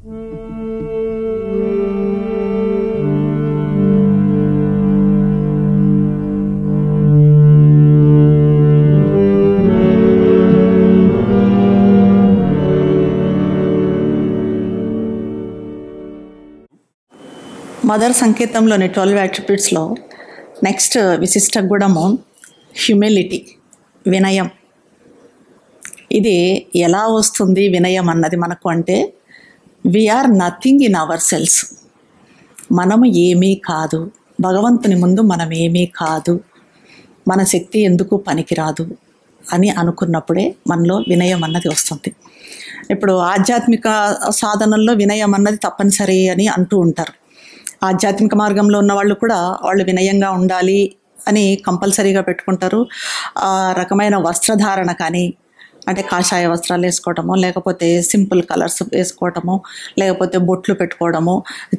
Mother సంకేతంలోని 12 అట్రిబ్యూట్స్లో next విశిష్ట గుణము humility, వినయం. ఇది ఎలా వస్తుంది వినయం అన్నది మనకు అంటే, we are nothing in ourselves. మనము ఏమీ కాదు, భగవంతుని ముందు మనం ఏమీ కాదు, మన శక్తి ఎందుకు పనికిరాదు అని అనుకున్నప్పుడే మనలో వినయం అన్నది వస్తుంది. ఇప్పుడు ఆధ్యాత్మిక సాధనల్లో వినయం అన్నది తప్పనిసరి అని అంటూ ఉంటారు. ఆధ్యాత్మిక మార్గంలో ఉన్న వాళ్ళు కూడా వాళ్ళు వినయంగా ఉండాలి అని కంపల్సరీగా పెట్టుకుంటారు. ఆ రకమైన వస్త్రధారణ కానీ, అంటే కాషాయ వస్త్రాలు వేసుకోవటము, లేకపోతే సింపుల్ కలర్స్ వేసుకోవటము, లేకపోతే బొట్లు పెట్టుకోవడము,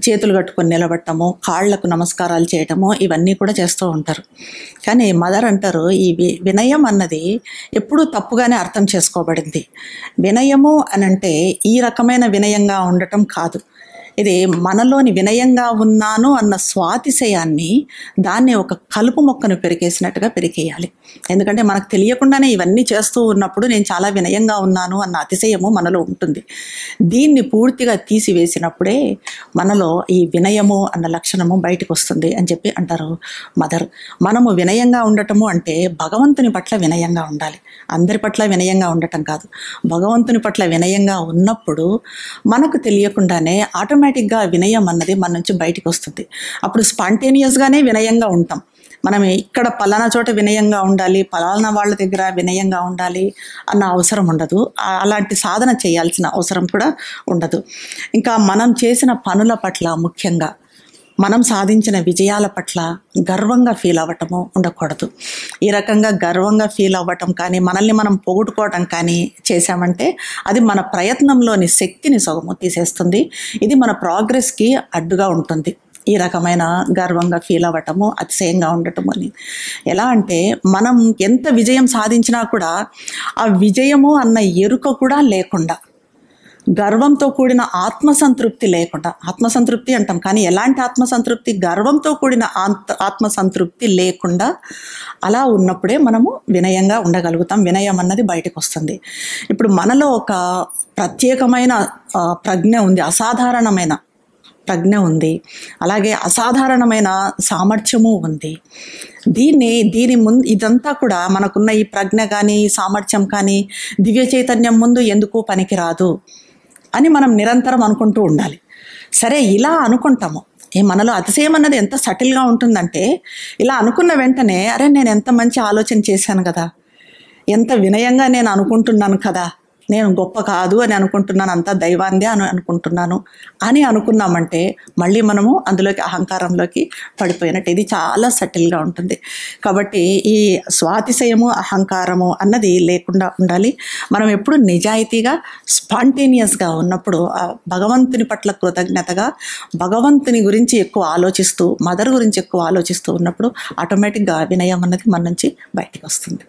చేతులు కట్టుకొని నిలబడటము, కాళ్లకు నమస్కారాలు చేయటము, ఇవన్నీ కూడా చేస్తూ ఉంటారు. కానీ మదర్ అంటారు, ఈ వినయం అన్నది ఎప్పుడూ తప్పుగానే అర్థం చేసుకోబడింది. వినయము అనంటే ఈ రకమైన వినయంగా ఉండటం కాదు. ఇది మనలోని వినయంగా ఉన్నాను అన్న స్వాతిశయాన్ని, దాన్ని ఒక కలుపు మొక్కను పెరికేసినట్టుగా పెరికేయాలి. ఎందుకంటే మనకు తెలియకుండానే ఇవన్నీ చేస్తూ ఉన్నప్పుడు నేను చాలా వినయంగా ఉన్నాను అన్న అతిశయము మనలో ఉంటుంది. దీన్ని పూర్తిగా తీసివేసినప్పుడే మనలో ఈ వినయము అన్న లక్షణము బయటకు వస్తుంది అని చెప్పి అంటారు మదర్. మనము వినయంగా ఉండటము అంటే భగవంతుని పట్ల వినయంగా ఉండాలి, అందరి పట్ల వినయంగా ఉండటం కాదు. భగవంతుని పట్ల వినయంగా ఉన్నప్పుడు మనకు తెలియకుండానే ఆటోమేటిక్గా వినయం అన్నది మన నుంచి బయటికి వస్తుంది. అప్పుడు స్పాంటేనియస్గానే వినయంగా ఉంటాం. మనం ఇక్కడ పలానా చోట వినయంగా ఉండాలి, పలానా వాళ్ళ దగ్గర వినయంగా ఉండాలి అన్న అవసరం ఉండదు. అలాంటి సాధన చేయాల్సిన అవసరం కూడా ఉండదు. ఇంకా మనం చేసిన పనుల పట్ల, ముఖ్యంగా మనం సాధించిన విజయాల పట్ల గర్వంగా ఫీల్ అవ్వటము ఉండకూడదు. ఈ రకంగా గర్వంగా ఫీల్ అవ్వటం కానీ, మనల్ని మనం పొగుడుకోవటం కానీ చేశామంటే అది మన ప్రయత్నంలోని శక్తిని సగము తీసేస్తుంది. ఇది మన ప్రోగ్రెస్కి అడ్డుగా ఉంటుంది. ఈ రకమైన గర్వంగా ఫీల్ అవ్వటము, అతిశయంగా ఉండటము అని. ఎలా అంటే మనం ఎంత విజయం సాధించినా కూడా ఆ విజయము అన్న ఎరుక కూడా లేకుండా, గర్వంతో కూడిన ఆత్మసంతృప్తి లేకుండా, ఆత్మసంతృప్తి అంటాం కానీ ఎలాంటి ఆత్మసంతృప్తి, గర్వంతో కూడిన ఆత్మసంతృప్తి లేకుండా అలా ఉన్నప్పుడే మనము వినయంగా ఉండగలుగుతాం. వినయం అన్నది బయటకు వస్తుంది. ఇప్పుడు మనలో ఒక ప్రత్యేకమైన ప్రజ్ఞ ఉంది, అసాధారణమైన ప్రజ్ఞ ఉంది, అలాగే అసాధారణమైన సామర్థ్యము ఉంది. దీని ముందు ఇదంతా కూడా మనకున్న ఈ ప్రజ్ఞ కానీ, సామర్థ్యం కానీ దివ్య చైతన్యం ముందు ఎందుకు పనికిరాదు అని మనం నిరంతరం అనుకుంటూ ఉండాలి. సరే, ఇలా అనుకుంటాము. మనలో అతిశయం అన్నది ఎంత సటిల్గా ఉంటుందంటే, ఇలా అనుకున్న వెంటనే అరే నేను ఎంత మంచి ఆలోచన చేశాను కదా, ఎంత వినయంగా నేను అనుకుంటున్నాను కదా, నేను గొప్ప కాదు అని అనుకుంటున్నాను, అంతా దైవాందే అని అనుకుంటున్నాను అని అనుకున్నామంటే మళ్ళీ మనము అందులోకి అహంకారంలోకి పడిపోయినట్టు. ఇది చాలా సటిల్గా ఉంటుంది. కాబట్టి ఈ స్వాతిశయము, అహంకారము అన్నది లేకుండా ఉండాలి. మనం ఎప్పుడు నిజాయితీగా, స్పాంటేనియస్గా ఉన్నప్పుడు భగవంతుని పట్ల కృతజ్ఞతగా, భగవంతుని గురించి ఎక్కువ ఆలోచిస్తూ, మదర్ గురించి ఎక్కువ ఆలోచిస్తూ ఉన్నప్పుడు ఆటోమేటిక్గా వినయం అన్నది మన నుంచి బయటికి వస్తుంది.